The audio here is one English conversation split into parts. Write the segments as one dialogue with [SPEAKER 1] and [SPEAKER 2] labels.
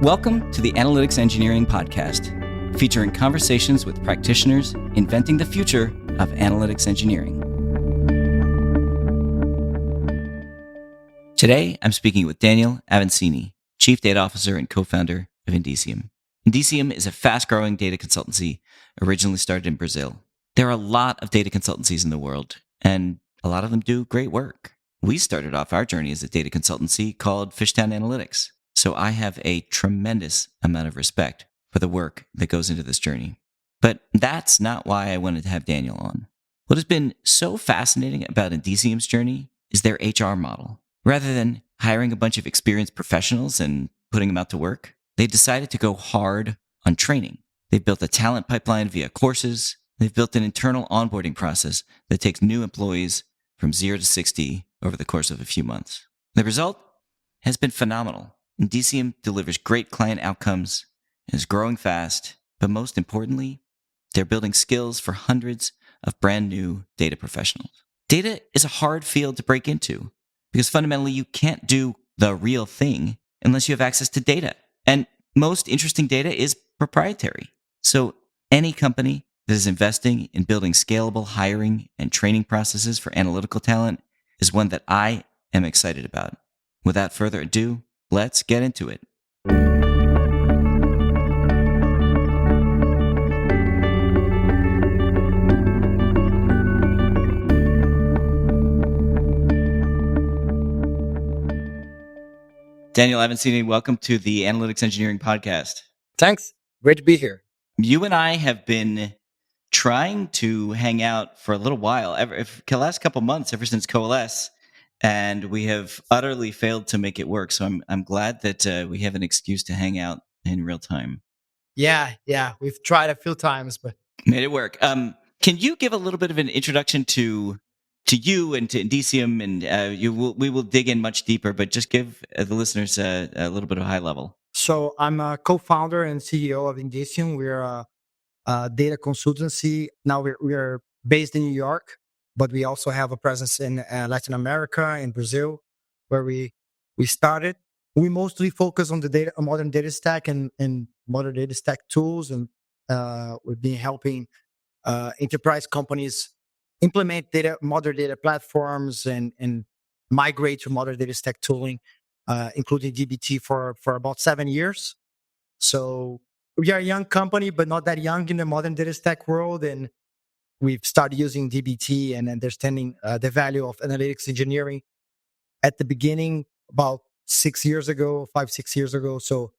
[SPEAKER 1] Welcome to the Analytics Engineering Podcast, featuring conversations with practitioners inventing the future of analytics engineering. Today, I'm speaking with Daniel Avancini, Chief Data Officer and co-founder of Indicium. Indicium is a fast-growing data consultancy originally started in Brazil. There are a lot of data consultancies in the world, and a lot of them do great work. We started off our journey as a data consultancy called Fishtown Analytics, so I have a tremendous amount of respect for the work that goes into this journey. But that's not why I wanted to have Daniel on. What has been so fascinating about Indicium's journey is their HR model. Rather than hiring a bunch of experienced professionals and putting them out to work, they decided to go hard on training. They've built a talent pipeline via courses. They've built an internal onboarding process that takes new employees from 0 to 60 over the course of a few months. The result has been phenomenal. Indicium delivers great client outcomes, is growing fast, but most importantly, they're building skills for hundreds of brand new data professionals. Data is a hard field to break into because fundamentally you can't do the real thing unless you have access to data. And most interesting data is proprietary. So any company that is investing in building scalable hiring and training processes for analytical talent is one that I am excited about. Without further ado, let's get into it. Daniel Avancini, welcome to the Analytics Engineering Podcast.
[SPEAKER 2] Thanks. Great to be here.
[SPEAKER 1] You and I have been trying to hang out for a little while, the last couple months, ever since Coalesce, and we have utterly failed to make it work. So I'm glad that we have an excuse to hang out in real time.
[SPEAKER 2] Yeah, we've tried a few times, but
[SPEAKER 1] made it work. Can you give a little bit of an introduction to you and to Indicium, and we will dig in much deeper, but just give the listeners a little bit of high level.
[SPEAKER 2] So I'm a co-founder and CEO of Indicium. We're a data consultancy. Now we're based in New York, but we also have a presence in Latin America, in Brazil, where we started. We mostly focus on the modern data stack and modern data stack tools, and we've been helping enterprise companies implement modern data platforms and migrate to modern data stack tooling, including DBT for about 7 years. So we are a young company, but not that young in the modern data stack world. And we've started using DBT and understanding the value of analytics engineering at the beginning about 5-6 years ago. So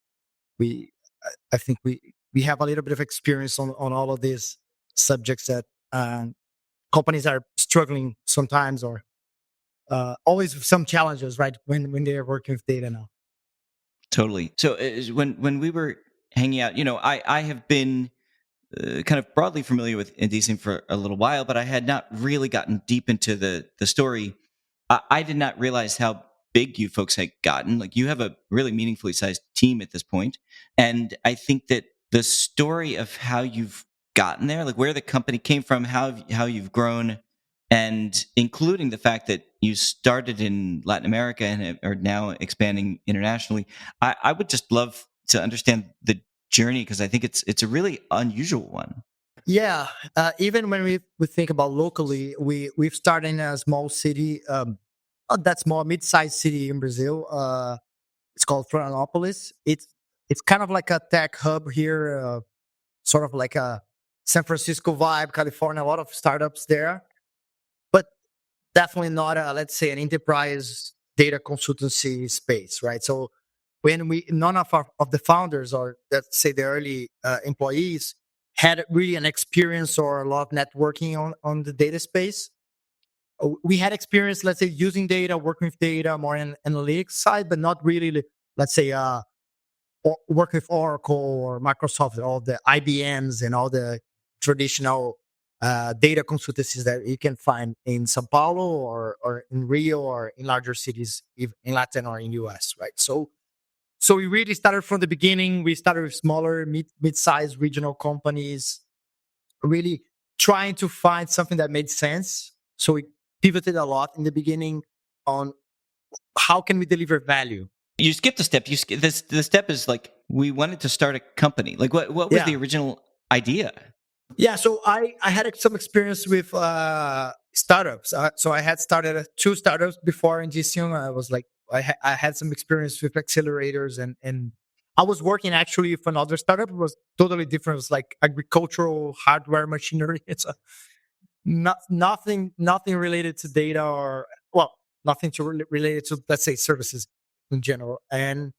[SPEAKER 2] I think we have a little bit of experience on all of these subjects that companies are struggling sometimes, or always with some challenges, right? When they're working with data now.
[SPEAKER 1] Totally. So when we were hanging out, I have been kind of broadly familiar with Indicium for a little while, but I had not really gotten deep into the story. I did not realize how big you folks had gotten. Like, you have a really meaningfully sized team at this point. And I think that the story of how you've gotten there, like where the company came from, how you've grown, and including the fact that you started in Latin America and are now expanding internationally, I would just love to understand the journey, because I think it's a really unusual one.
[SPEAKER 2] Yeah, even when we think about locally, we've started in a small city, not that small, mid-sized city in Brazil. It's called Florianópolis. It's kind of like a tech hub here, sort of like a San Francisco vibe, California. A lot of startups there, but definitely not let's say an enterprise data consultancy space, right? So when none of the founders, or let's say the early employees, had really an experience or a lot of networking on the data space. We had experience, let's say, using data, working with data, more in analytics side, but not really, let's say, work with Oracle or Microsoft, all the IBMs and all the traditional data consultancies that you can find in Sao Paulo or in Rio or in larger cities in Latin or in US, right? So we really started from the beginning. We started with smaller, mid-sized regional companies, really trying to find something that made sense. So we pivoted a lot in the beginning on how can we deliver value.
[SPEAKER 1] You skipped a step. The step is like we wanted to start a company. Like, what was the original idea?
[SPEAKER 2] Yeah, so I had some experience with startups. So I had started 2 startups before in Indicium. I was like, I had some experience with accelerators, and I was working actually with another startup. It was totally different. It was like agricultural hardware machinery. It's nothing related to data, or well, nothing related to, let's say, services in general. And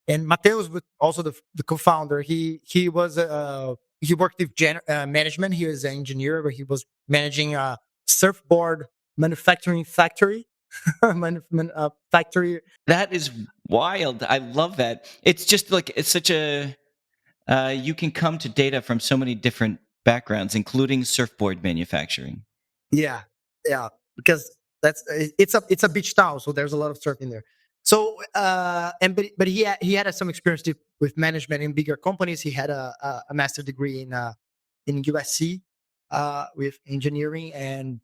[SPEAKER 2] Mateus was also the co-founder. He was he worked with management. He was an engineer, but he was managing a surfboard manufacturing factory. Factory.
[SPEAKER 1] That is wild. I love that. It's just like it's such a you can come to data from so many different backgrounds, including surfboard manufacturing.
[SPEAKER 2] Yeah, yeah, because it's a beach town, so there's a lot of surfing there. So but he had some experience with management in bigger companies. He had a master degree in USC with engineering, and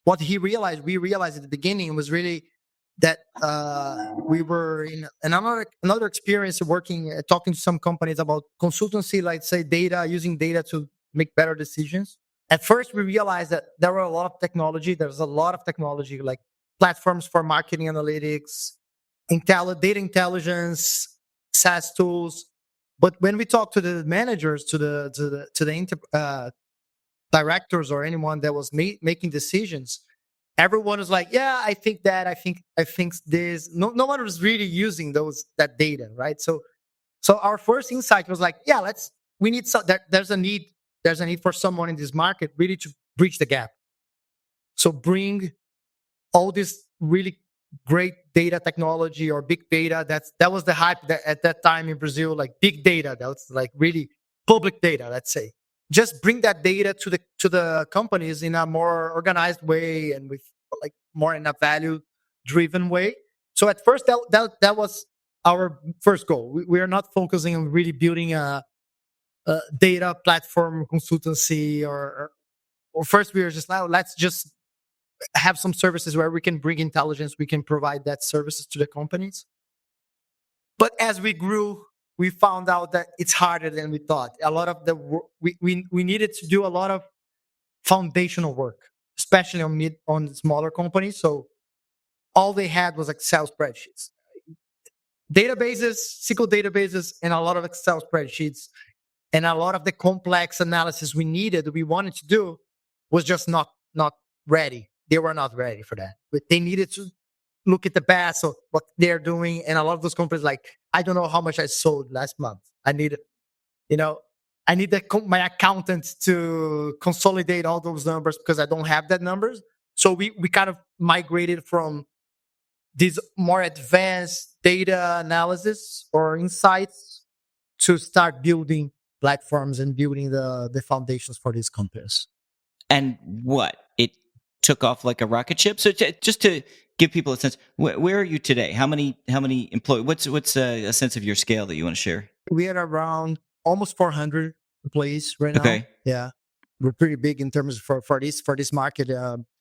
[SPEAKER 2] what we realized at the beginning was really that we were in another experience working, talking to some companies about consultancy, like say data, using data to make better decisions. At first, we realized that there were a lot of technology. There's a lot of technology, like platforms for marketing analytics, data intelligence, SaaS tools. But when we talk to the managers, to the directors, or anyone that was making decisions, everyone was like, "Yeah, I think that. I think this." No one was really using that data, right? So our first insight was like, "Yeah, we need there's a need. There's a need for someone in this market really to bridge the gap. So bring all this really great data technology or big data. That was the hype at that time in Brazil, like big data. That was like really public data, let's say. Just bring that data to the companies in a more organized way, and with like more in a value driven way." So at first that was our first goal. We are not focusing on really building a data platform consultancy, or first we were just now, let's just have some services where we can bring intelligence, we can provide that services to the companies. But as we grew, we found out that it's harder than we thought. A lot of the we needed to do a lot of foundational work, especially on smaller companies. So all they had was Excel spreadsheets, databases, SQL databases, and a lot of Excel spreadsheets. And a lot of the complex analysis we wanted to do was just not ready. They were not ready for that. But they needed to look at the best of what they're doing. And a lot of those companies, like, I don't know how much I sold last month. I need my accountant to consolidate all those numbers because I don't have that numbers. So we kind of migrated from these more advanced data analysis or insights to start building platforms and building the foundations for these companies.
[SPEAKER 1] And what? It took off like a rocket ship? So just to give people a sense, where are you today? How many employees? What's a sense of your scale that you want to share?
[SPEAKER 2] We are around almost 400 employees right now.
[SPEAKER 1] Okay.
[SPEAKER 2] Yeah. We're pretty big in terms for this market.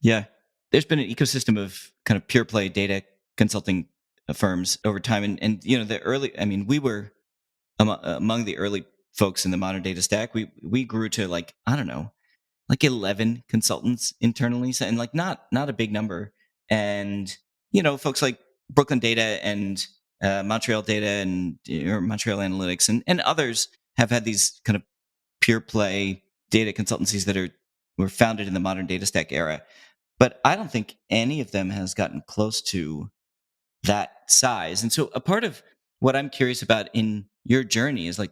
[SPEAKER 1] Yeah. There's been an ecosystem of kind of pure play data consulting firms over time. And we were among the early folks in the modern data stack. We grew to like 11 consultants internally, and like not a big number. And folks like Brooklyn Data and Montreal Data and Montreal Analytics and others have had these kind of pure play data consultancies that were founded in the modern data stack era. But I don't think any of them has gotten close to that size. And so a part of what I'm curious about in your journey is like,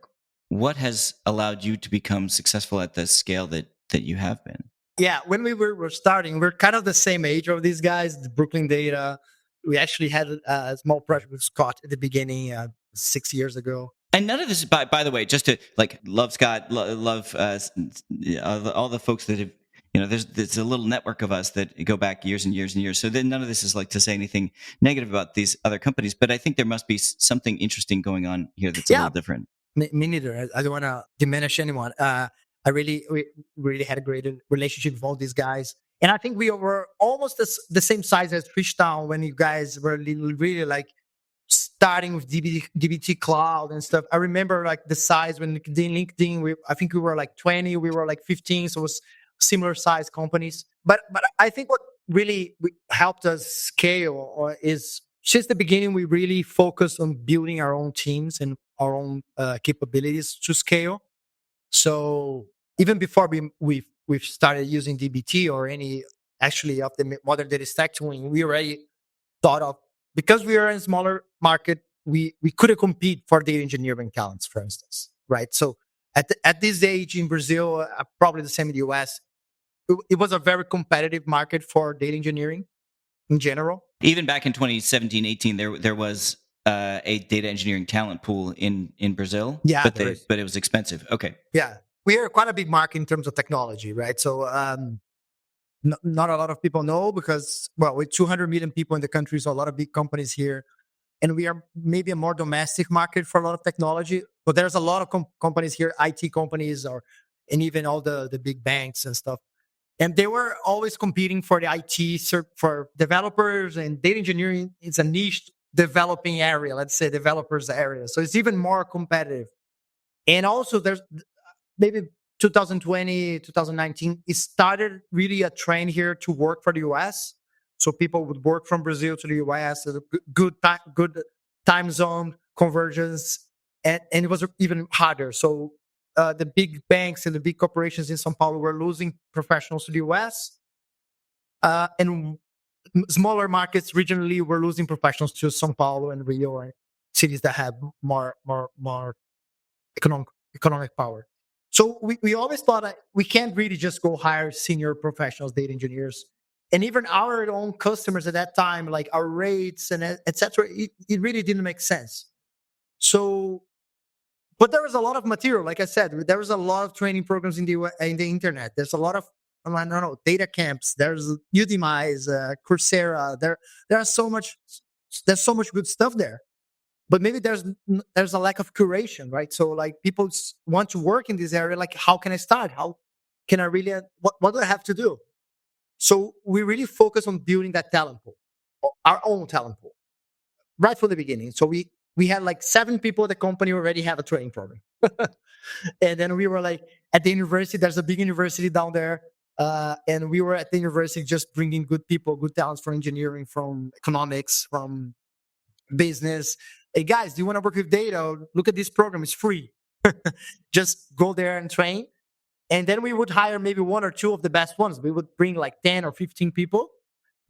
[SPEAKER 1] what has allowed you to become successful at the scale that you have been?
[SPEAKER 2] Yeah, when we were starting, we're kind of the same age of these guys, the Brooklyn Data. We actually had a small project with Scott at the beginning 6 years ago.
[SPEAKER 1] And none of this is, by the way, just to like love Scott, love all the folks that have, there's a little network of us that go back years and years and years. So then none of this is like to say anything negative about these other companies, but I think there must be something interesting going on here that's a little different.
[SPEAKER 2] Me neither. I don't want to diminish anyone. We really had a great relationship with all these guys. And I think we were almost the same size as Fishtown when you guys were really like starting with DBT Cloud and stuff. I remember like the size when LinkedIn, I think we were like 20, we were like 15, so it was similar size companies. But I think what really helped us scale is since the beginning, we really focused on building our own teams and our own capabilities to scale. So even before we've started using DBT or any actually of the modern data stack tooling, we already thought of, because we are in a smaller market, we couldn't compete for data engineering talents, for instance, right? So at this age in Brazil, probably the same in the US, it was a very competitive market for data engineering in general.
[SPEAKER 1] Even back in 2017, 18, there was a data engineering talent pool in Brazil.
[SPEAKER 2] Yeah,
[SPEAKER 1] but it was expensive. Okay.
[SPEAKER 2] Yeah, we are quite a big market in terms of technology, right? So not a lot of people know because, well, with 200 million people in the country, so a lot of big companies here, and we are maybe a more domestic market for a lot of technology. But there's a lot of companies here, IT companies, and even all the big banks and stuff. And they were always competing for the IT, for developers, and data engineering is a niche developing area, let's say developers area. So it's even more competitive. And also there's maybe 2020, 2019, it started really a trend here to work for the US. So people would work from Brazil to the US, good time zone convergence, and it was even harder. So the big banks and the big corporations in São Paulo were losing professionals to the US, and smaller markets regionally were losing professionals to São Paulo and Rio, or cities that have more economic power. So we always thought that we can't really just go hire senior professionals, data engineers, and even our own customers at that time, like our rates and etc. It really didn't make sense. So, but there was a lot of material, like I said, there was a lot of training programs in the internet. There's a lot of, I don't know, data camps. There's Udemy's, Coursera. There's so much good stuff there. But maybe there's a lack of curation, right? So like people want to work in this area. Like, how can I start? How can I really? What do I have to do? So we really focus on building that talent pool, our own talent pool, right from the beginning. So we had like 7 people at the company already have a training program, and then we were like at the university. There's a big university down there, and we were at the university just bringing good people, good talents from engineering, from economics, from business. Hey guys, do you want to work with data? Look at this program, it's free. Just go there and train. And then we would hire maybe 1 or 2 of the best ones. We would bring like 10 or 15 people.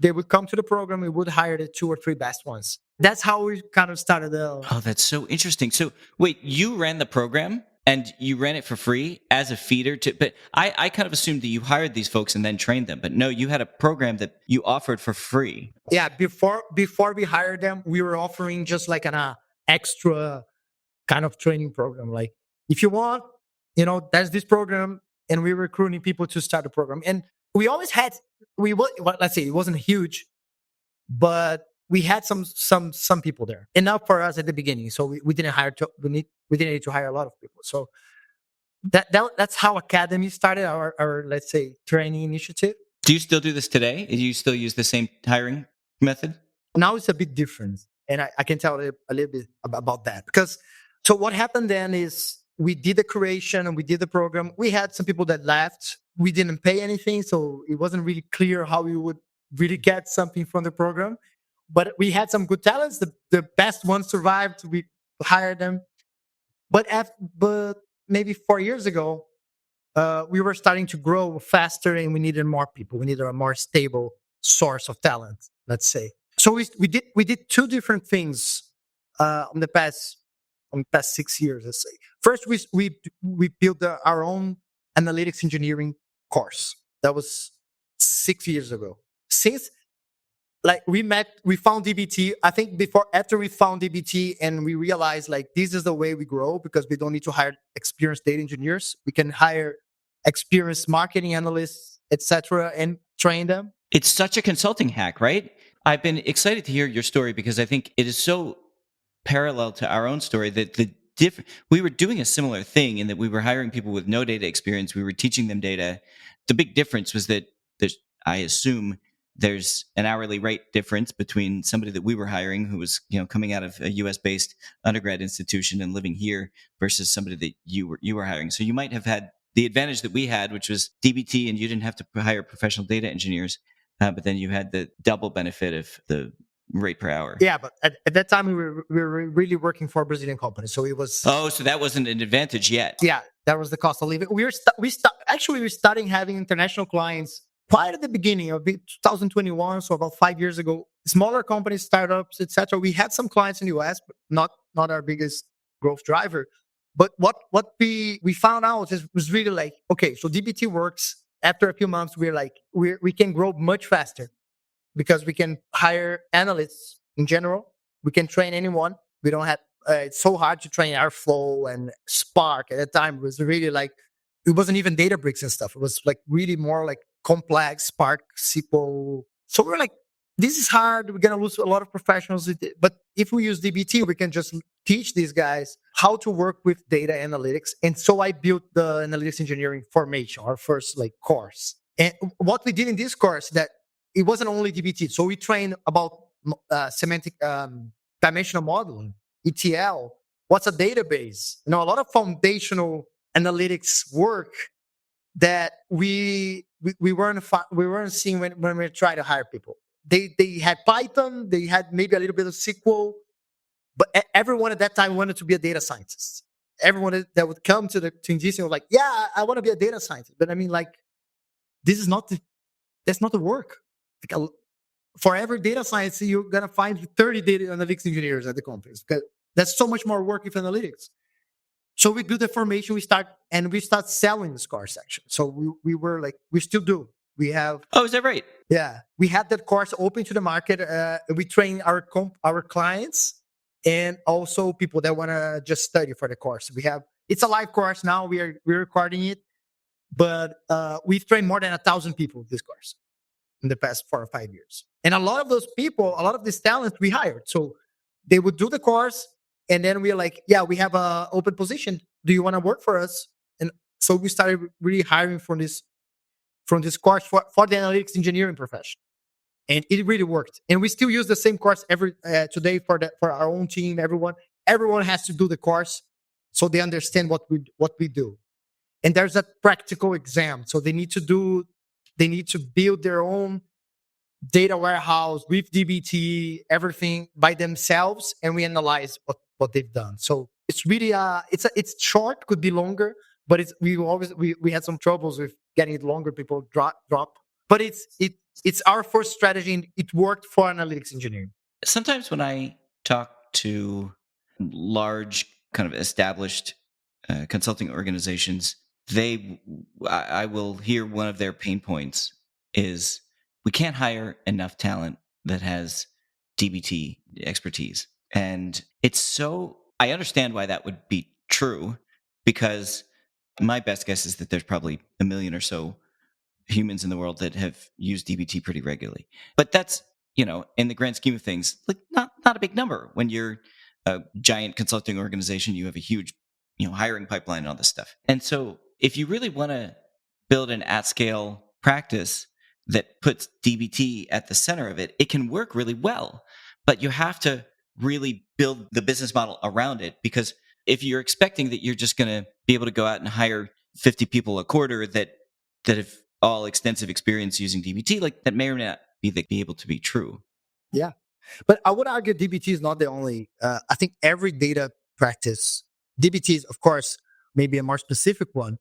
[SPEAKER 2] They would come to the program. We would hire the 2 or 3 best ones. That's how we kind of started.
[SPEAKER 1] Oh, that's so interesting. So wait, you ran the program and you ran it for free as a feeder to, but I kind of assumed that you hired these folks and then trained them. But no, you had a program that you offered for free.
[SPEAKER 2] Yeah, before we hired them, we were offering just like an extra kind of training program. Like, if you want, there's this program, and we're recruiting people to start the program. And we always had, let's say it wasn't huge, but we had some people there, enough for us at the beginning. So we didn't we didn't need to hire a lot of people. So that's how Academy started, our let's say training initiative.
[SPEAKER 1] Do you still do this today? Do you still use the same hiring method?
[SPEAKER 2] Now it's a bit different, and I can tell a little bit about that. Because so what happened then is we did the curation and we did the program. We had some people that left. We didn't pay anything, so it wasn't really clear how we would really get something from the program. But we had some good talents. The best ones survived. We hired them. But maybe 4 years ago, we were starting to grow faster, and we needed more people. We needed a more stable source of talent, let's say. So we did 2 different things on the past 6 years, let's say. First, we built our own analytics engineering course. That was 6 years ago. Since like we found DBT. I think after we found DBT and we realized like this is the way we grow, because we don't need to hire experienced data engineers. We can hire experienced marketing analysts, etc., and train them.
[SPEAKER 1] It's such a consulting hack, right? I've been excited to hear your story because I think it is so parallel to our own story that we were doing a similar thing in that we were hiring people with no data experience. We were teaching them data. The big difference was that I assume there's an hourly rate difference between somebody that we were hiring who was, coming out of a US based undergrad institution and living here versus somebody that you were hiring. So you might have had the advantage that we had, which was DBT, and you didn't have to hire professional data engineers, but then you had the double benefit of the rate per hour.
[SPEAKER 2] Yeah, but at that time we were really working for a Brazilian company, so it was.
[SPEAKER 1] Oh, so that wasn't an advantage yet.
[SPEAKER 2] Yeah, that was the cost of living. We're starting having international clients quite at the beginning of 2021, so about 5 years ago. Smaller companies, startups, etc. We had some clients in the US, but not our biggest growth driver. But what we found out was really like, okay, so DBT works. After a few months, we're like we can grow much faster because we can hire analysts in general. We can train anyone. We don't have. It's so hard to train Airflow and Spark. At that time, it was really like it wasn't even Databricks and stuff. It was like really more like complex Spark, SQL. So we're like, this is hard. We're gonna lose a lot of professionals. But if we use DBT, we can just teach these guys how to work with data analytics. And so I built the analytics engineering formation, our first like course. And what we did in this course that it wasn't only DBT. So we trained about semantic dimensional modeling, ETL. What's a database? A lot of foundational analytics work that we weren't seeing when we tried to hire people. They had Python, they had maybe a little bit of SQL, but everyone at that time wanted to be a data scientist. Everyone that would come to Indicium was like, yeah, I want to be a data scientist. But I mean, like, that's not the work. Like, for every data science, you're gonna find 30 data analytics engineers at the companies because that's so much more work with analytics. So we do the formation, we start selling this course section. So we still do. We have.
[SPEAKER 1] Oh, is that right?
[SPEAKER 2] Yeah, we had that course open to the market. We train our clients and also people that want to just study for the course. It's a live course now. We're recording it, but we've trained more than 1,000 people this course in the past 4 or 5 years. And a lot of those people, a lot of these talents we hired. So they would do the course, and then we're like, yeah, we have an open position. Do you want to work for us? And so we started really hiring from this course for the analytics engineering profession. And it really worked. And we still use the same course today for our own team. Everyone has to do the course so they understand what we do. And there's a practical exam. So they need to build their own data warehouse with DBT, everything by themselves, and we analyze what they've done. So it's really it's short, could be longer, but we had some troubles with getting it longer. People drop, but it's our first strategy, and it worked for analytics engineering.
[SPEAKER 1] Sometimes when I talk to large kind of established consulting organizations, I will hear one of their pain points is we can't hire enough talent that has DBT expertise. And I understand why that would be true, because my best guess is that there's probably 1 million or so humans in the world that have used DBT pretty regularly. But that's, in the grand scheme of things, like not a big number. When you're a giant consulting organization, you have a huge, hiring pipeline and all this stuff. And so if you really want to build an at-scale practice that puts DBT at the center of it, it can work really well. But you have to really build the business model around it, because if you're expecting that you're just going to be able to go out and hire 50 people a quarter that have all extensive experience using DBT, like that may or may not be able to be true.
[SPEAKER 2] Yeah. But I would argue DBT is not the only, I think every data practice, DBT is, of course, maybe a more specific one.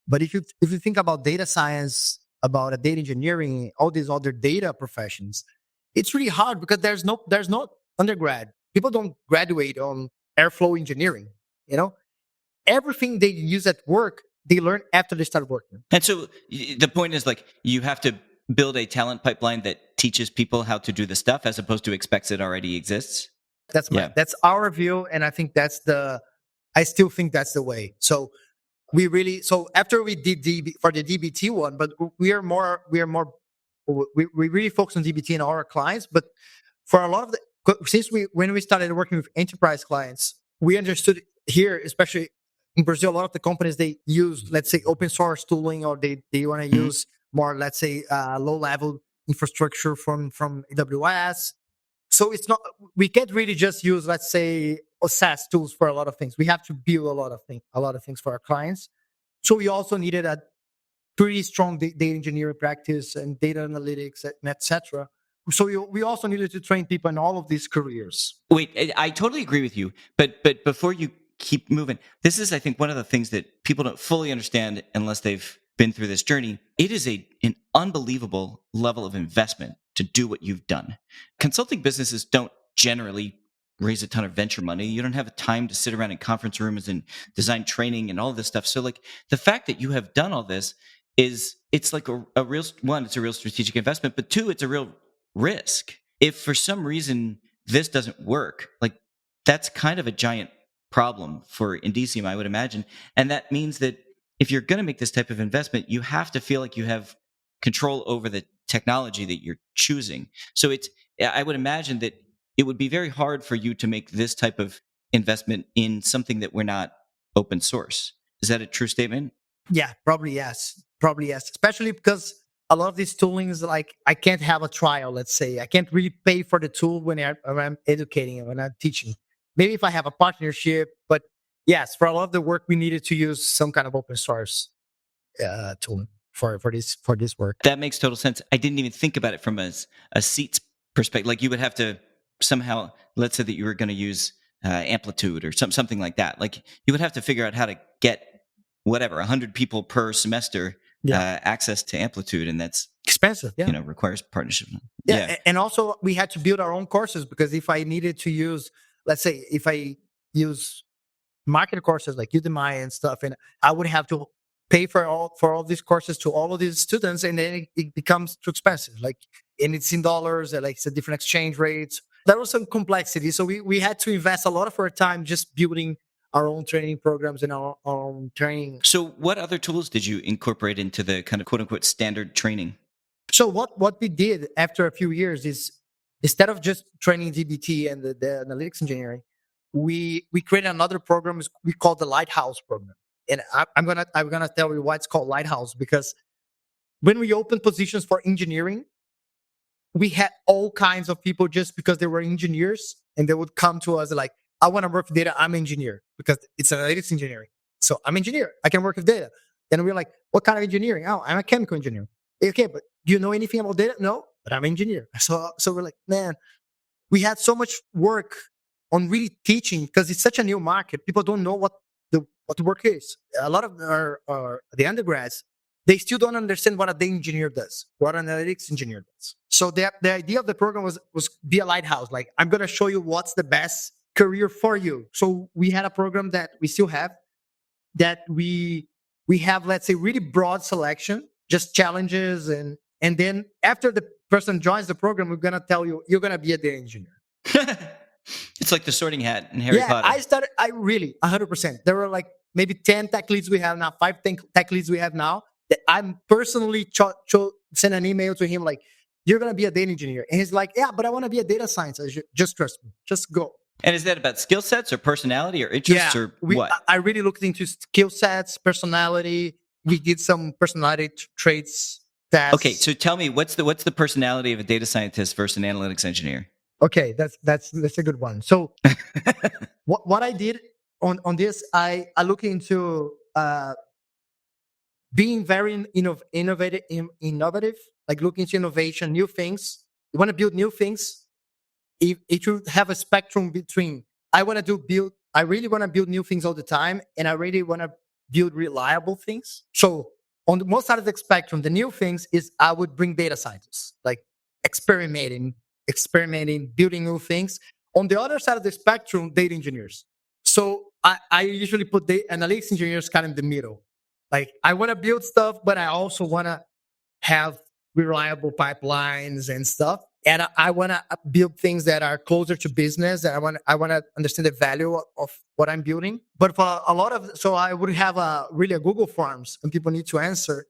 [SPEAKER 2] But if you think about data science, about data engineering, all these other data professions, it's really hard because there's no undergrad. People don't graduate on Airflow engineering. Everything they use at work, they learn after they start working.
[SPEAKER 1] And so the point is, like, you have to build a talent pipeline that teaches people how to do the stuff as opposed to expects it already exists.
[SPEAKER 2] That's our view, and I think I still think that's the way. So after we did for the DBT one, but we really focus on DBT in our clients. But for a lot of when we started working with enterprise clients, we understood here, especially in Brazil, a lot of the companies, they use, let's say, open source tooling, or they want to use more, let's say, low level infrastructure from AWS. So it's not, we can't really just use, let's say, SaaS tools for a lot of things. We have to build a lot of things for our clients. So we also needed a pretty strong data engineering practice and data analytics, and etc. So we also needed to train people in all of these careers.
[SPEAKER 1] Wait, I totally agree with you. But before you keep moving, this is, I think, one of the things that people don't fully understand unless they've been through this journey. It is an unbelievable level of investment to do what you've done. Consulting businesses don't generally raise a ton of venture money. You don't have time to sit around in conference rooms and design training and all of this stuff. So like the fact that you have done all this it's like a real, one, it's a real strategic investment, but two, it's a real risk. If for some reason this doesn't work, like that's kind of a giant problem for Indicium, I would imagine. And that means that if you're going to make this type of investment, you have to feel like you have control over the technology that you're choosing. So I would imagine that it would be very hard for you to make this type of investment in something that we're not open source. Is that a true statement?
[SPEAKER 2] Yeah, probably yes. Especially because a lot of these toolings, like I can't have a trial, let's say. I can't really pay for the tool when I'm educating and when I'm teaching. Maybe if I have a partnership, but yes, for a lot of the work, we needed to use some kind of open source tool for this work.
[SPEAKER 1] That makes total sense. I didn't even think about it from a seats perspective. Like you would have to somehow, let's say that you were going to use Amplitude or something like that. Like you would have to figure out how to get whatever 100 people per semester access to Amplitude, and that's
[SPEAKER 2] expensive. Yeah,
[SPEAKER 1] requires partnership.
[SPEAKER 2] Yeah, and also we had to build our own courses, because if I needed to use, let's say, if I use market courses like Udemy and stuff, and I would have to pay for all these courses to all of these students, and then it becomes too expensive. Like, and it's in dollars, and like it's a different exchange rates. There was some complexity, so we had to invest a lot of our time just building our own training programs and our own training.
[SPEAKER 1] So what other tools did you incorporate into the kind of quote unquote standard training?
[SPEAKER 2] So what we did after a few years is, instead of just training DBT and the analytics engineering, we created another program we call the Lighthouse program. And I'm gonna tell you why it's called Lighthouse, because when we opened positions for engineering, we had all kinds of people just because they were engineers, and they would come to us like, I want to work with data. I'm an engineer, because it's analytics engineering. So I'm an engineer. I can work with data. And we're like, what kind of engineering? Oh, I'm a chemical engineer. Okay, but do you know anything about data? No, but I'm an engineer. So we're like, man, we had so much work on really teaching, because it's such a new market. People don't know what the work is. A lot of the undergrads, they still don't understand what a data engineer does, what an analytics engineer does. So the idea of the program was be a lighthouse. Like, I'm going to show you what's the best career for you. So we had a program that we still have, that we have, let's say, really broad selection, just challenges, and then after the person joins the program, we're going to tell you, you're going to be a data engineer.
[SPEAKER 1] It's like the sorting hat in Harry Potter.
[SPEAKER 2] I really 100%. There were like maybe 10 tech leads we have now, 5 tech leads we have now, that I'm personally send an email to him like, you're going to be a data engineer. And he's like, yeah, but I want to be a data scientist. Just trust me. Just go.
[SPEAKER 1] And is that about skill sets or personality or interests or what?
[SPEAKER 2] I really looked into skill sets, personality. We did some personality traits tests.
[SPEAKER 1] Okay, so tell me, what's the personality of a data scientist versus an analytics engineer?
[SPEAKER 2] Okay, that's a good one. So what I did on this, I look into being very innovative, like looking into innovation, new things. You want to build new things. It should have a spectrum between, I really want to build new things all the time, and I really want to build reliable things. So on the most side of the spectrum, the new things is I would bring data scientists, like experimenting, building new things. On the other side of the spectrum, data engineers. So I usually put the analytics engineers kind of in the middle. Like, I want to build stuff, but I also want to have reliable pipelines and stuff. And I want to build things that are closer to business. And I want to understand the value of what I'm building. But for a lot of, so I would have a Google Forms, and people need to answer.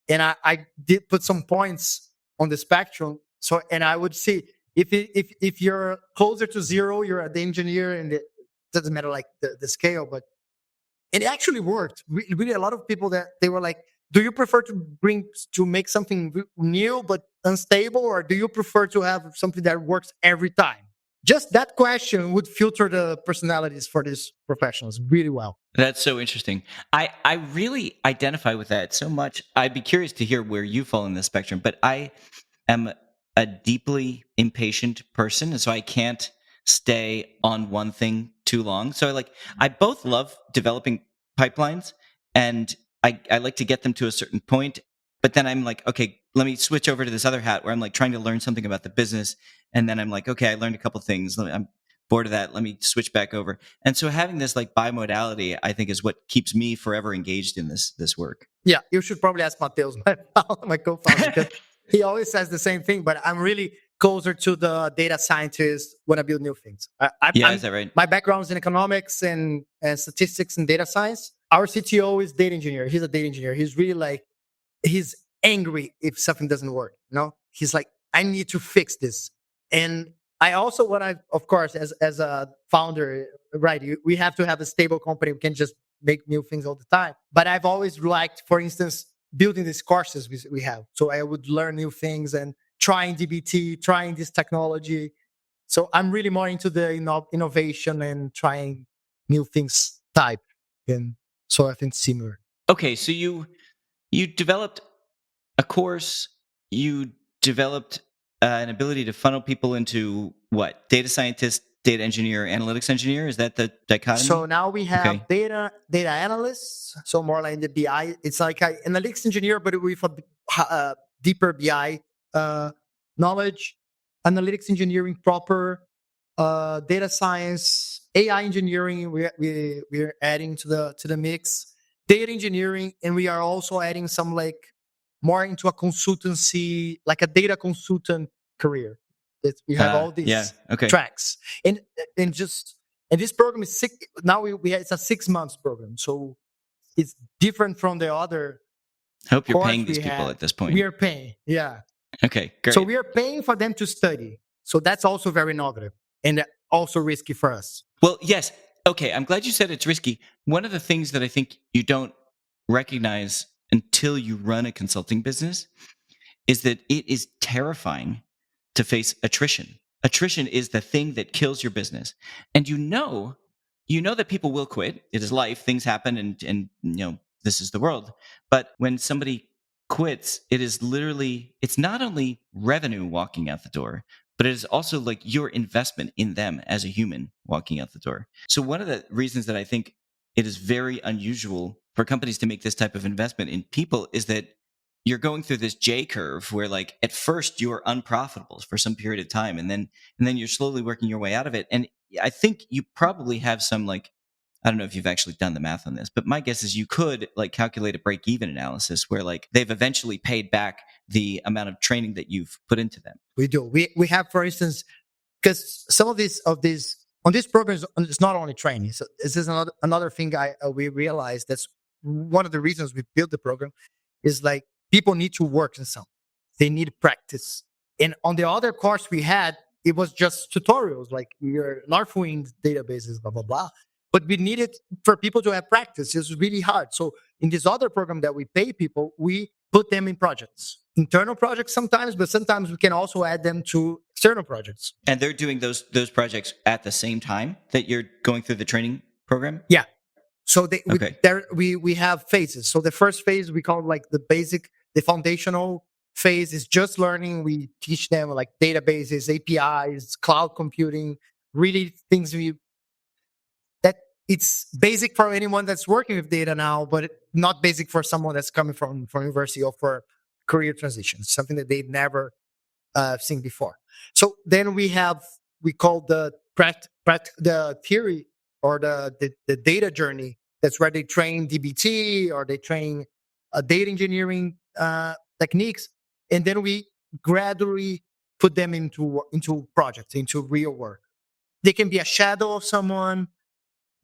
[SPEAKER 2] And I did put some points on the spectrum. So, and I would see if you're closer to 0, you're an engineer, and it doesn't matter like the scale, but it actually worked. Really, a lot of people that they were like, do you prefer to make something new but unstable, or do you prefer to have something that works every time? Just that question would filter the personalities for these professionals really well.
[SPEAKER 1] That's so interesting. I really identify with that so much. I'd be curious to hear where you fall in the spectrum, but I am a deeply impatient person, and so I can't stay on one thing too long. So I both love developing pipelines, and I like to get them to a certain point, but then I'm like, okay, let me switch over to this other hat where I'm like trying to learn something about the business, and then I'm like, okay, I learned a couple things. I'm bored of that. Let me switch back over. And so having this like bimodality, I think, is what keeps me forever engaged in this work.
[SPEAKER 2] Yeah, you should probably ask Mateus, my co-founder, because he always says the same thing. But I'm really closer to the data scientist when I build new things.
[SPEAKER 1] Is that right?
[SPEAKER 2] My background is in economics and statistics and data science. Our CTO is data engineer. He's a data engineer. He's really like, he's angry if something doesn't work. He's like, I need to fix this. And I also, of course, as a founder, right, we have to have a stable company. We can't just make new things all the time. But I've always liked, for instance, building these courses we have. So I would learn new things and trying DBT, trying this technology. So I'm really more into the innovation and trying new things type. And so I think similar.
[SPEAKER 1] Okay, so you developed a course, you developed an ability to funnel people into what? Data scientist, data engineer, analytics engineer? Is that the dichotomy?
[SPEAKER 2] So now we have data analysts, so more like the BI. It's like an analytics engineer, but with a deeper BI knowledge, analytics engineering proper, data science, AI engineering. We're adding to the mix, data engineering, and we are also adding some like more into a consultancy, like a data consultant career. We have all these tracks, and this program is now it's a 6 months program, so it's different from the other.
[SPEAKER 1] I hope you're paying these people at this point.
[SPEAKER 2] We are paying, yeah.
[SPEAKER 1] Okay, great.
[SPEAKER 2] So we are paying for them to study. So that's also very innovative and also risky for us.
[SPEAKER 1] Well, yes. Okay, I'm glad you said it's risky. One of the things that I think you don't recognize until you run a consulting business is that it is terrifying to face attrition. Attrition is the thing that kills your business. And you know that people will quit. It is life. Things happen, and this is the world. But when somebody quits, it's not only revenue walking out the door, but it is also like your investment in them as a human walking out the door. So one of the reasons that I think it is very unusual for companies to make this type of investment in people is that you're going through this J curve where like at first you're unprofitable for some period of time, and then you're slowly working your way out of it. And I think you probably have some like, I don't know if you've actually done the math on this, but my guess is you could like calculate a break-even analysis where like they've eventually paid back the amount of training that you've put into them.
[SPEAKER 2] We do. We have, for instance, because some of these on these programs, it's not only training. So this is another thing we realized. That's one of the reasons we built the program is like people need to work in something. They need practice. And on the other course we had, it was just tutorials, like your Northwind databases, blah, blah, blah. But we needed for people to have practice. It's really hard. So in this other program that we pay people, we put them in projects, internal projects sometimes, but sometimes we can also add them to external projects.
[SPEAKER 1] And they're doing those projects at the same time that you're going through the training program?
[SPEAKER 2] Yeah. So we have phases. So the first phase we call like the foundational phase is just learning. We teach them like databases, APIs, cloud computing, really things that it's basic for anyone that's working with data now, but not basic for someone that's coming from university or for career transition, something that they've never seen before. So then we call the theory or the data journey. That's where they train DBT or they train data engineering techniques. And then we gradually put them into projects, into real work. They can be a shadow of someone.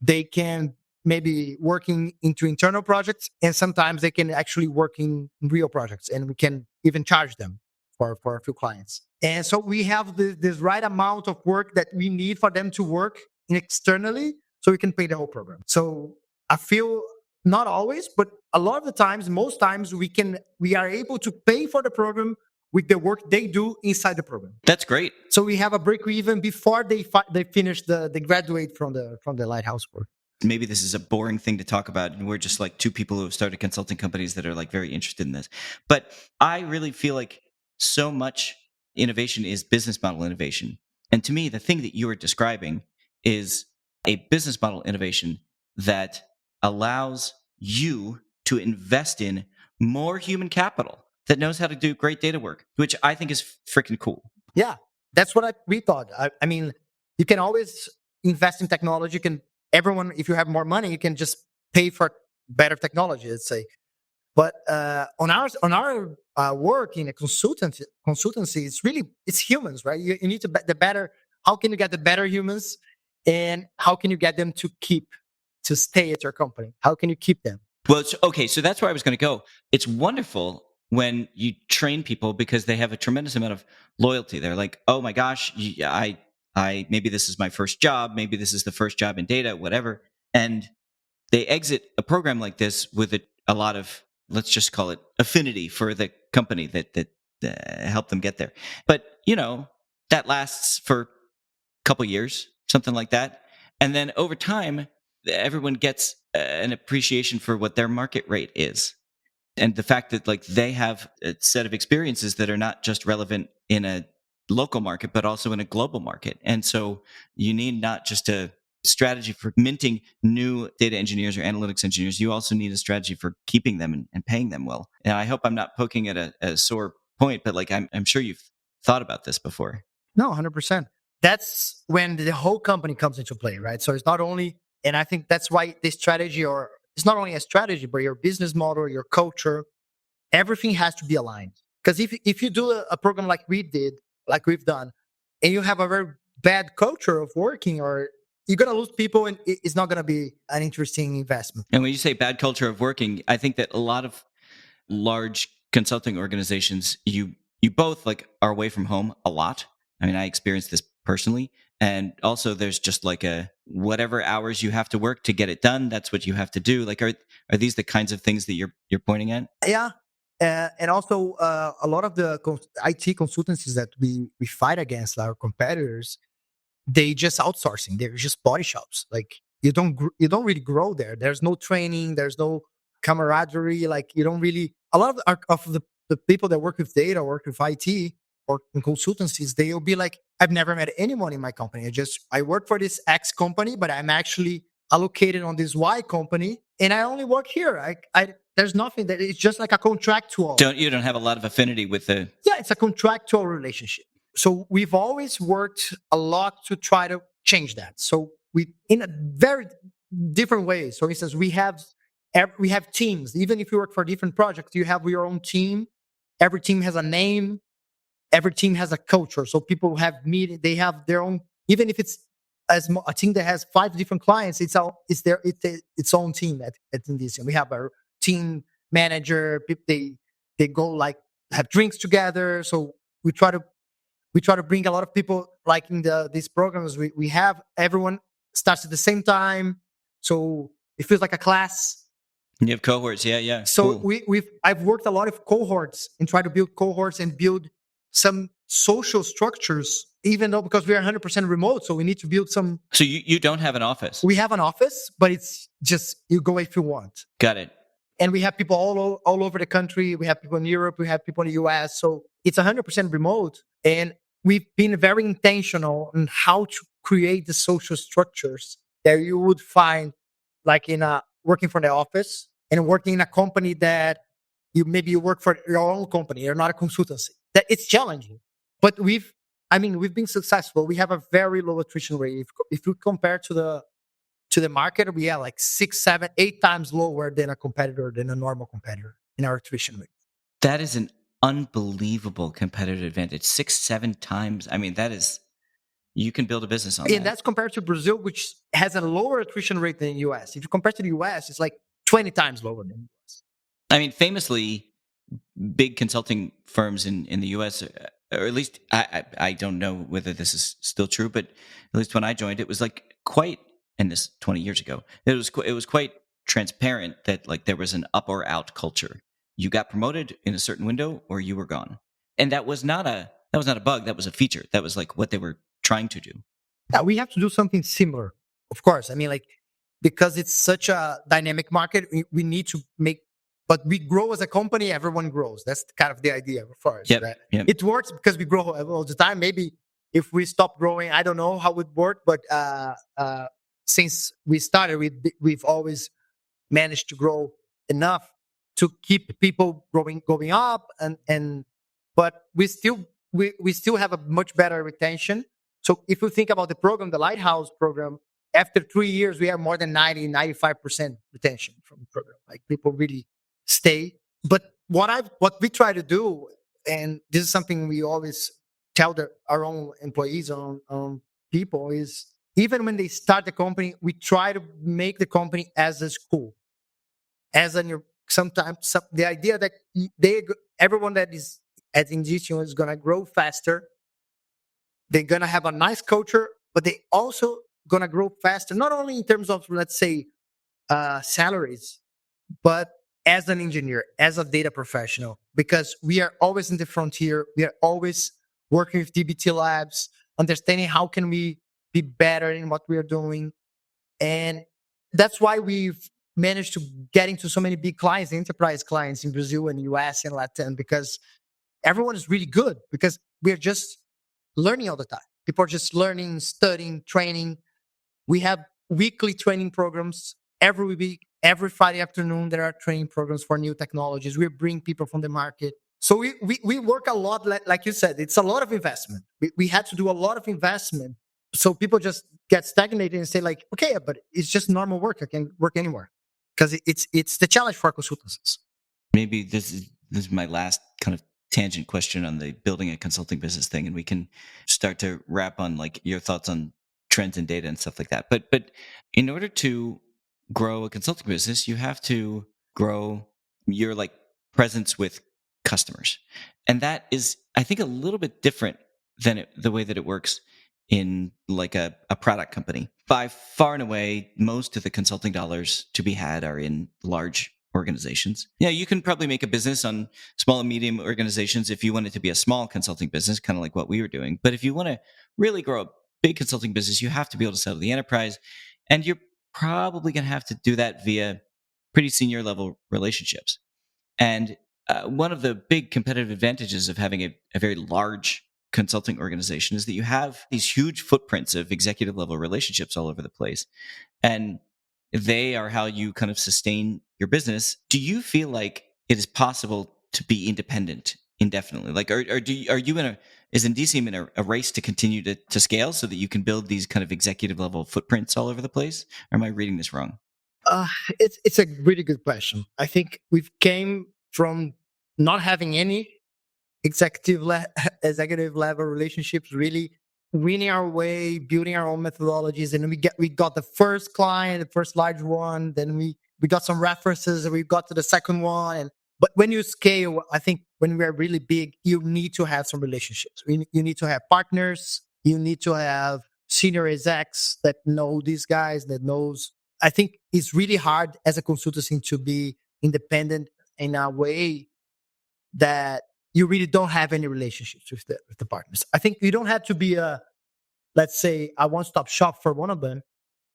[SPEAKER 2] They can maybe working into internal projects, and sometimes they can actually work in real projects, and we can even charge them for a few clients. And so we have this right amount of work that we need for them to work externally, so we can pay the whole program. So I feel Not always, but a lot of the times, most times, we are able to pay for the program with the work they do inside the program.
[SPEAKER 1] That's great.
[SPEAKER 2] So we have a break even before they finish they graduate from the Lighthouse work.
[SPEAKER 1] Maybe this is a boring thing to talk about, and we're just like two people who have started consulting companies that are like very interested in this. But I really feel like so much innovation is business model innovation. And to me, the thing that you are describing is a business model innovation that allows you to invest in more human capital that knows how to do great data work, which I think is freaking cool.
[SPEAKER 2] Yeah, that's what we thought. I mean, you can always invest in technology. You can everyone, if you have more money, you can just pay for better technology, let's say. But on our work in a consultancy, it's humans, right? You need to the better. How can you get the better humans, and how can you get them to stay at your company? How can you keep them?
[SPEAKER 1] Well, okay, so that's where I was going to go. It's wonderful when you train people because they have a tremendous amount of loyalty. They're like, oh my gosh, I maybe this is my first job, maybe this is the first job in data, whatever, and they exit a program like this with a lot of, let's just call it affinity for the company that helped them get there. But that lasts for a couple years, something like that, and then over time, everyone gets an appreciation for what their market rate is. And the fact that like they have a set of experiences that are not just relevant in a local market, but also in a global market. And so you need not just a strategy for minting new data engineers or analytics engineers. You also need a strategy for keeping them and paying them well. And I hope I'm not poking at a sore point, but like I'm sure you've thought about this before.
[SPEAKER 2] No, 100%. That's when the whole company comes into play, right? So it's not only, and I think that's why this strategy, or it's not only a strategy, but your business model, your culture, everything has to be aligned. Because if you do a program like we've done, and you have a very bad culture of working, or you're going to lose people, and it's not going to be an interesting investment.
[SPEAKER 1] And when you say bad culture of working, I think that a lot of large consulting organizations, you both like are away from home a lot. I mean, I experienced this personally. And also there's just like a whatever hours you have to work to get it done, that's what you have to do. Like are these the kinds of things that you're pointing at?
[SPEAKER 2] Yeah. And also a lot of the IT consultancies that we fight against, our competitors, they just outsourcing. They're just body shops. Like you don't really grow there. There's no training. There's no camaraderie. Like you don't really. A lot of the people that work with data, work with IT, or in consultancies, they'll be like, I've never met anyone in my company. I work for this X company, but I'm actually allocated on this Y company, and I only work here. There's nothing that it's just like a contractual.
[SPEAKER 1] You don't have a lot of affinity with the.
[SPEAKER 2] Yeah, it's a contractual relationship. So we've always worked a lot to try to change that. So we, in a very different ways. For instance, we have teams. Even if you work for different projects, you have your own team. Every team has a name. Every team has a culture. So people have meetings. They have their own. Even if it's a team that has 5 different clients, it's its own team at Indicium. We have our team manager. They go like have drinks together. So we try to bring a lot of people like in these programs. We have everyone starts at the same time, so it feels like a class.
[SPEAKER 1] You have cohorts, yeah.
[SPEAKER 2] So
[SPEAKER 1] cool.
[SPEAKER 2] I've worked a lot of cohorts and try to build cohorts and build some social structures, even though because we are 100% remote, so we need to build some.
[SPEAKER 1] So you don't have an office?
[SPEAKER 2] We have an office, but it's just you go if you want.
[SPEAKER 1] Got it.
[SPEAKER 2] And we have people all over the country. We have people in Europe. We have people in the US. So it's 100% remote. And we've been very intentional on how to create the social structures that you would find like in working for the office and working in a company that you work for your own company. You're not a consultancy. That it's challenging. But we've been successful. We have a very low attrition rate. If you compare to the market, we are like 6, 7, 8 times lower than a normal competitor in our attrition rate.
[SPEAKER 1] That is an unbelievable competitive advantage. 6, 7 times. I mean, that is, you can build a business on that.
[SPEAKER 2] And that's compared to Brazil, which has a lower attrition rate than the US. If you compare to the US, it's like 20 times lower than the US.
[SPEAKER 1] I mean, famously, big consulting firms in the US, or at least I don't know whether this is still true, but at least when I joined, it was like quite, and this 20 years ago, it was quite transparent that like there was an up or out culture. You got promoted in a certain window or you were gone. And that was not a bug, that was a feature. That was like what they were trying to do.
[SPEAKER 2] Yeah, we have to do something similar, of course. I mean, like, because it's such a dynamic market, we need to make, but we grow as a company, everyone grows. That's kind of the idea for us.
[SPEAKER 1] Yep,
[SPEAKER 2] Right?
[SPEAKER 1] yep.
[SPEAKER 2] It works because we grow all the time. Maybe if we stop growing, I don't know how it would work, but since we started, we've always managed to grow enough to keep people going up, and but we still have a much better retention. So if you think about the program, the Lighthouse program, after 3 years, we have more than 95% retention from the program. Like, people really stay. But what we try to do, and this is something we always tell our own employees, on people, is even when they start the company, we try to make the company as a school. Sometimes the idea that everyone that is at Indicium is going to grow faster. They're going to have a nice culture, but they also going to grow faster, not only in terms of, let's say, salaries, but as an engineer, as a data professional, because we are always in the frontier. We are always working with DBT Labs, understanding how can we be better in what we are doing. And that's why we've managed to get into so many big clients, enterprise clients in Brazil and US and Latin, because everyone is really good, because we're just learning all the time. People are just learning, studying, training. We have weekly training programs every week. Every Friday afternoon, there are training programs for new technologies. We bring people from the market. So we work a lot, like you said, it's a lot of investment. We had to do a lot of investment. So people just get stagnated and say, like, okay, but it's just normal work. I can work anywhere. Because it's the challenge for consultancies.
[SPEAKER 1] Maybe this is my last kind of tangent question on the building a consulting business thing, and we can start to wrap on like your thoughts on trends and data and stuff like that. But in order to grow a consulting business, you have to grow your like presence with customers, and that is, I think, a little bit different than the way that it works in like a product company. By far and away, most of the consulting dollars to be had are in large organizations. Yeah, you can probably make a business on small and medium organizations if you want it to be a small consulting business, kind of like what we were doing. But if you want to really grow a big consulting business, you have to be able to sell to the enterprise. And you're probably going to have to do that via pretty senior level relationships. And one of the big competitive advantages of having a very large consulting organization is that you have these huge footprints of executive level relationships all over the place. And they are how you kind of sustain your business. Do you feel like it is possible to be independent indefinitely? Like, are you is Indicium in a race to continue to scale so that you can build these kind of executive level footprints all over the place? Or am I reading this wrong?
[SPEAKER 2] It's a really good question. I think we've came from not having any executive level relationships, really winning our way, building our own methodologies, and we got the first client, the first large one. Then we got some references, and we got to the second one. But when you scale, I think when we are really big, you need to have some relationships. You need to have partners. You need to have senior execs that know these guys, that knows. I think it's really hard as a consultancy to be independent in a way that you really don't have any relationships with the partners. I think you don't have to be let's say, a one-stop shop for one of them.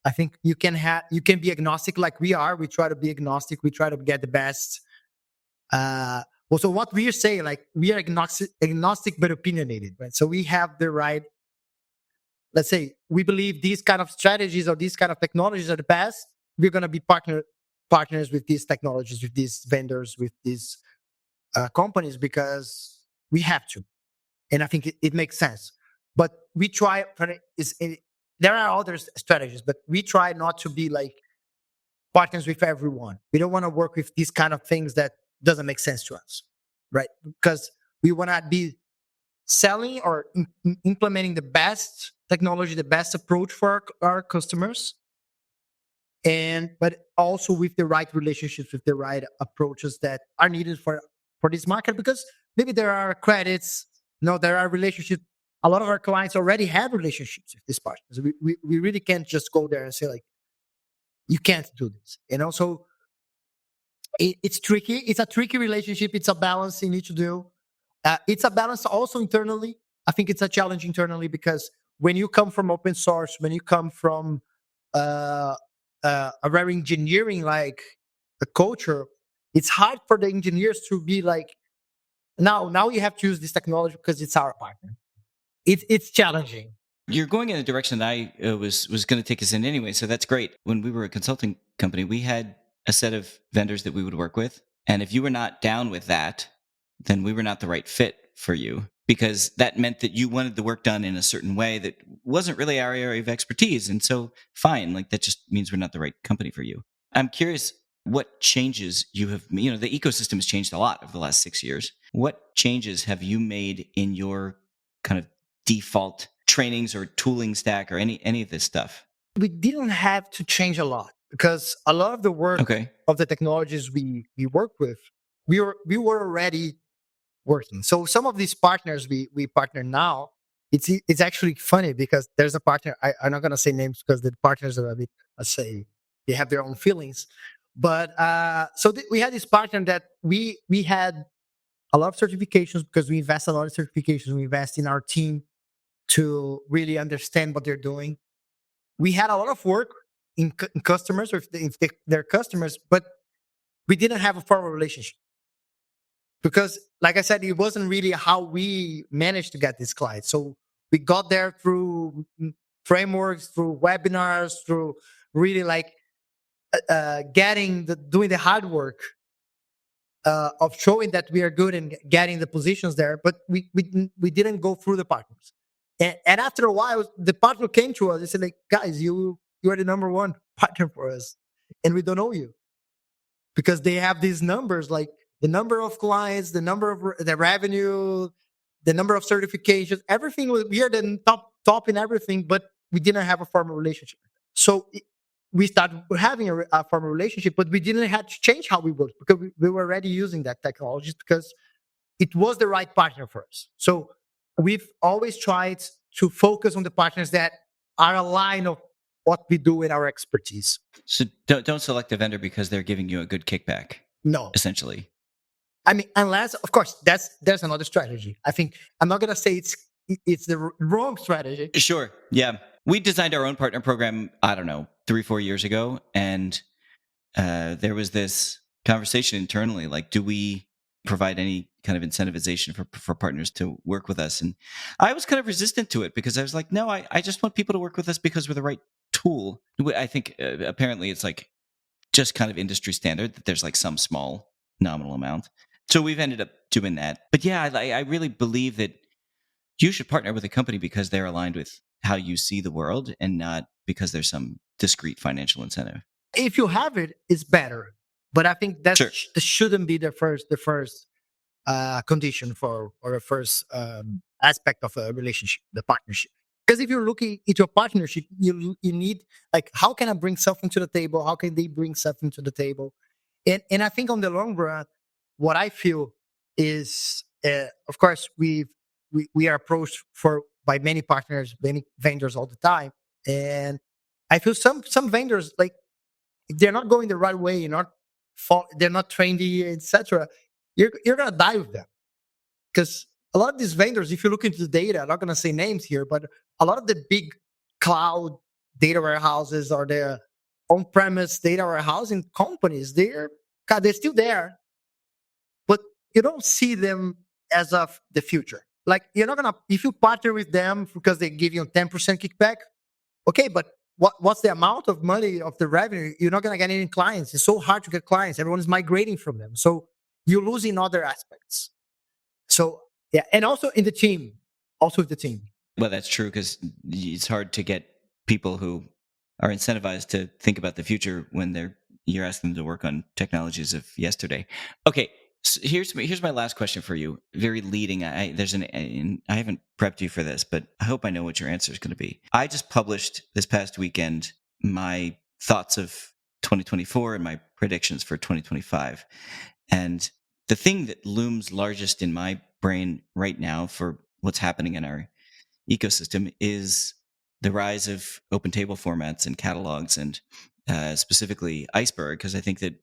[SPEAKER 2] I think you can be agnostic, like we are. We try to be agnostic. We try to get the best. So what we are saying, like, we are agnostic but opinionated, right? So we have the right. Let's say we believe these kind of strategies or these kind of technologies are the best. We're going to be partners with these technologies, with these vendors, with these companies, because we have to, and I think it makes sense. But we try. There are other strategies, but we try not to be like partners with everyone. We don't want to work with these kind of things that doesn't make sense to us, right? Because we want to be selling or implementing the best technology, the best approach for our customers, but also with the right relationships, with the right approaches that are needed for this market. Because maybe there are credits, there are relationships. A lot of our clients already have relationships with these partners. We really can't just go there and say, like, You can't do this. And also, it's tricky. It's a tricky relationship. It's a balance you need to do. It's a balance also internally. I think it's a challenge internally because when you come from open source, when you come from uh, a very engineering like a culture, it's hard for the engineers to be like, now you have to use this technology because it's our partner. It's challenging.
[SPEAKER 1] You're going in a direction that I was going to take us in anyway, so that's great. When we were a consulting company, we had a set of vendors that we would work with, and if you were not down with that, then we were not the right fit for you, because that meant that you wanted the work done in a certain way that wasn't really our area of expertise. And so, fine, like that just means we're not the right company for you. I'm curious what changes you have, the ecosystem has changed a lot over the last 6 years. What changes have you made in your kind of default trainings or tooling stack or any of this stuff?
[SPEAKER 2] We didn't have to change a lot because a lot of the work
[SPEAKER 1] Okay.
[SPEAKER 2] of the technologies we work with, we were already working. So some of these partners we partner now, it's actually funny because there's a partner. I'm not gonna say names because the partners are a bit, let's say, they have their own feelings. But we had this partner that we had a lot of certifications because we invest a lot of certifications. We invest in our team to really understand what they're doing. We had a lot of work in customers, or if they're customers, but we didn't have a formal relationship because, like I said, it wasn't really how we managed to get these clients. So we got there through frameworks, through webinars, through really like doing the hard work of showing that we are good and getting the positions there. But we didn't go through the partners. And after a while, the partner came to us and said, like, guys, you are the number one partner for us, and we don't know you because they have these numbers, like the number of clients, the number of the revenue, the number of certifications, everything. We are the top in everything, but we didn't have a formal relationship. So we started having a formal relationship, but we didn't have to change how we worked because we were already using that technology because it was the right partner for us. So we've always tried to focus on the partners that are aligned of what we do in our expertise.
[SPEAKER 1] So don't select a vendor because they're giving you a good kickback.
[SPEAKER 2] No,
[SPEAKER 1] essentially.
[SPEAKER 2] I mean, unless, of course, there's another strategy. I think I'm not gonna say it's the wrong strategy.
[SPEAKER 1] Sure. Yeah. We designed our own partner program, I don't know, 3-4 years ago. And there was this conversation internally, like, do we provide any kind of incentivization for partners to work with us? And I was kind of resistant to it because I was like, no, I just want people to work with us because we're the right tool. I think apparently it's like just kind of industry standard that there's like some small nominal amount. So we've ended up doing that. But yeah, I really believe that you should partner with a company because they're aligned with how you see the world and not because there's some discrete financial incentive.
[SPEAKER 2] If you have it, it's better. But I think that
[SPEAKER 1] Sure.
[SPEAKER 2] shouldn't be the first condition for, or the first aspect of a relationship, the partnership. Because if you're looking into a partnership, you need, like, how can I bring something to the table? How can they bring something to the table? And I think on the long run, what I feel is, of course, we are approached by many partners, many vendors all the time, and I feel some vendors, like, if they're not going the right way, they're not trendy, etc. You're gonna die with them because a lot of these vendors, if you look into the data, I'm not gonna say names here, but a lot of the big cloud data warehouses or the on-premise data warehousing companies, they're still there, but you don't see them as of the future. Like, you're not gonna, if you partner with them because they give you a 10% kickback, okay, but what's the amount of money of the revenue? You're not gonna get any clients. It's so hard to get clients. Everyone is migrating from them, so you lose in other aspects. So yeah, and also in the team, also with the team.
[SPEAKER 1] Well, that's true because it's hard to get people who are incentivized to think about the future when you're asking them to work on technologies of yesterday. Okay, so here's my last question for you. Very leading. I haven't prepped you for this, but I hope I know what your answer is going to be. I just published this past weekend my thoughts of 2024 and my predictions for 2025, and the thing that looms largest in my brain right now for what's happening in our ecosystem is the rise of open table formats and catalogs and specifically Iceberg, because I think that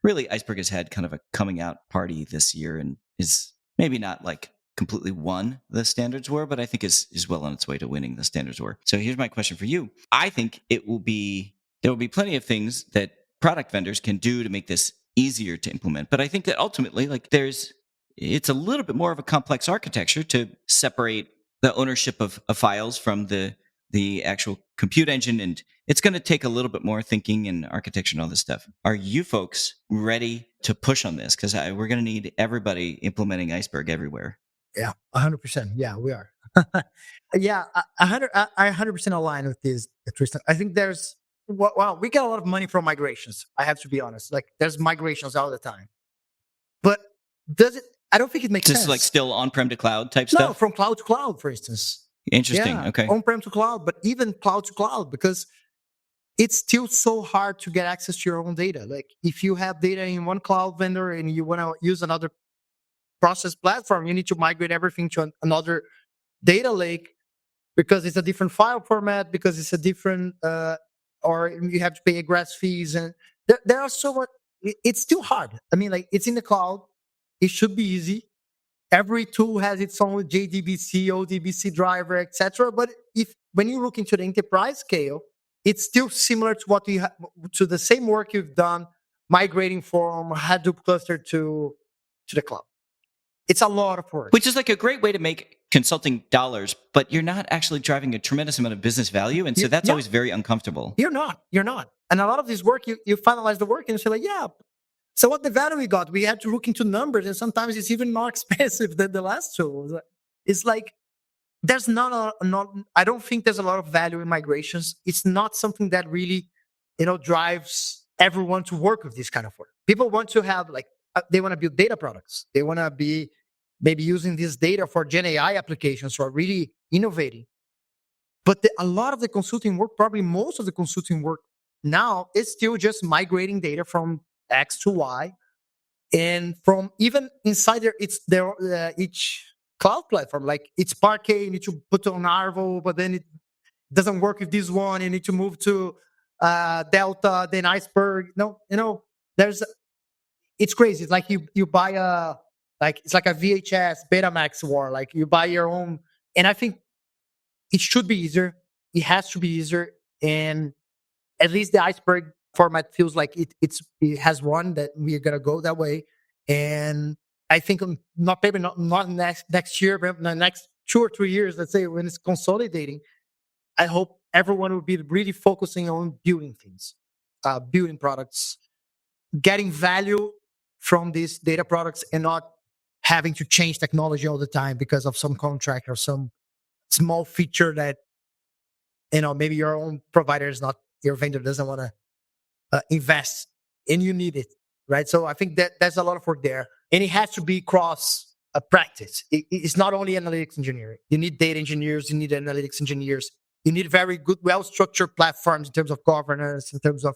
[SPEAKER 1] really Iceberg has had kind of a coming out party this year and is maybe not like completely won the standards war, but I think is well on its way to winning the standards war. So here's my question for you. I think there will be plenty of things that product vendors can do to make this easier to implement. But I think that ultimately, like it's a little bit more of a complex architecture to separate the ownership of files from the actual compute engine, and it's going to take a little bit more thinking and architecture and all this stuff. Are you folks ready to push on this? Because we're going to need everybody implementing Iceberg everywhere.
[SPEAKER 2] Yeah, 100%. Yeah, we are. Yeah, I 100% align with this, Tristan. I think there's we get a lot of money from migrations. I have to be honest. Like, there's migrations all the time, but does it? I don't think it makes
[SPEAKER 1] This
[SPEAKER 2] sense.
[SPEAKER 1] is like still on-prem to cloud type
[SPEAKER 2] No,
[SPEAKER 1] stuff?
[SPEAKER 2] from cloud to cloud, for instance.
[SPEAKER 1] Interesting.
[SPEAKER 2] Yeah,
[SPEAKER 1] Okay.
[SPEAKER 2] on-prem to cloud, but even cloud to cloud, because it's still so hard to get access to your own data. Like, if you have data in one cloud vendor and you want to use another process platform, you need to migrate everything to another data lake because it's a different file format, because it's a different, or you have to pay egress fees. And there are so much, it's still hard. I mean, like, it's in the cloud. It should be easy. Every tool has its own JDBC, ODBC driver, etc. But when you look into the enterprise scale, it's still similar to what to the same work you've done migrating from Hadoop cluster to the cloud. It's a lot of work.
[SPEAKER 1] Which is like a great way to make consulting dollars, but you're not actually driving a tremendous amount of business value. And so that's always very uncomfortable.
[SPEAKER 2] You're not. And a lot of this work, you finalize the work and you say, like, yeah, so what the value we got? We had to look into numbers, and sometimes it's even more expensive than the last tool. It's like, there's I don't think there's a lot of value in migrations. It's not something that really, drives everyone to work with this kind of work. People want to have, like, they want to build data products. They want to be maybe using this data for Gen AI applications or really innovating. But a lot of the consulting work, probably most of the consulting work now, is still just migrating data from X to Y, and from even inside each cloud platform. Like, it's Parquet, you need to put on Arvo, but then it doesn't work with this one. You need to move to Delta, then Iceberg. No, it's crazy. It's like you buy it's like a VHS Betamax war. Like, you buy your own, and I think it should be easier. It has to be easier, and at least the Iceberg format feels like it has one that we're gonna go that way. And I think not next year, but the next 2 or 3 years, let's say, when it's consolidating, I hope everyone will be really focusing on building things, building products, getting value from these data products, and not having to change technology all the time because of some contract or some small feature that, maybe your own provider is not, your vendor doesn't want to invest, and you need it, right? So I think that there's a lot of work there, and it has to be cross practice. It's not only analytics engineering. You need data engineers, you need analytics engineers, you need very good, well-structured platforms in terms of governance, in terms of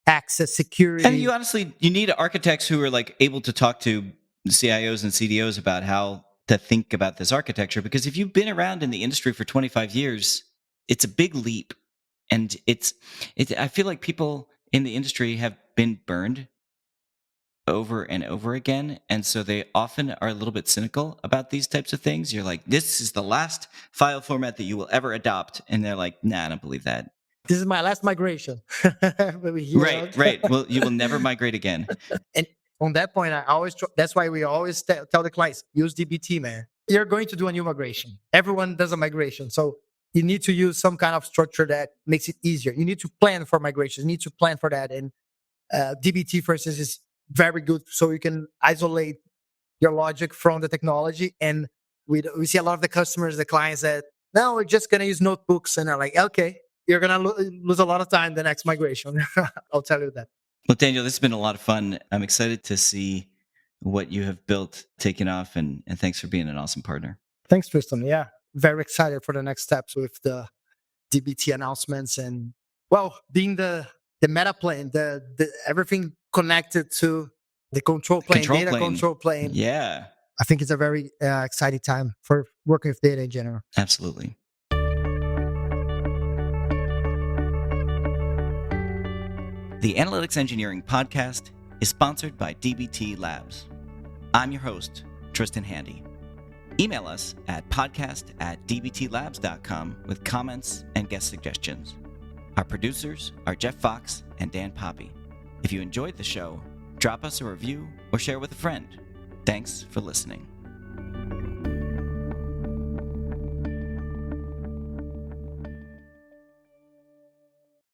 [SPEAKER 2] access, security.
[SPEAKER 1] And you need architects who are like able to talk to CIOs and CDOs about how to think about this architecture, because if you've been around in the industry for 25 years, it's a big leap. And I feel like people in the industry have been burned over and over again. And so they often are a little bit cynical about these types of things. You're like, this is the last file format that you will ever adopt. And they're like, nah, I don't believe that.
[SPEAKER 2] This is my last migration.
[SPEAKER 1] Right. Well, you will never migrate again.
[SPEAKER 2] And on that point, that's why we always tell the clients, use DBT, man. You're going to do a new migration. Everyone does a migration. So you need to use some kind of structure that makes it easier. You need to plan for migrations. You need to plan for that. And DBT, for instance, is very good, so you can isolate your logic from the technology. And we see a lot of the customers, the clients, that, no, we're just going to use notebooks. And they're like, okay, you're going to lose a lot of time the next migration. I'll tell you that.
[SPEAKER 1] Well, Daniel, this has been a lot of fun. I'm excited to see what you have built taking off, and thanks for being an awesome partner.
[SPEAKER 2] Thanks, Tristan. Yeah, very excited for the next steps with the DBT announcements, and, well, being the meta plane, the everything connected to the control plane, control plane.
[SPEAKER 1] Yeah.
[SPEAKER 2] I think it's a very exciting time for working with data in general.
[SPEAKER 1] Absolutely. The Analytics Engineering Podcast is sponsored by DBT Labs. I'm your host, Tristan Handy. Email us at podcast@dbtlabs.com with comments and guest suggestions. Our producers are Jeff Fox and Dan Poppy. If you enjoyed the show, drop us a review or share with a friend. Thanks for listening.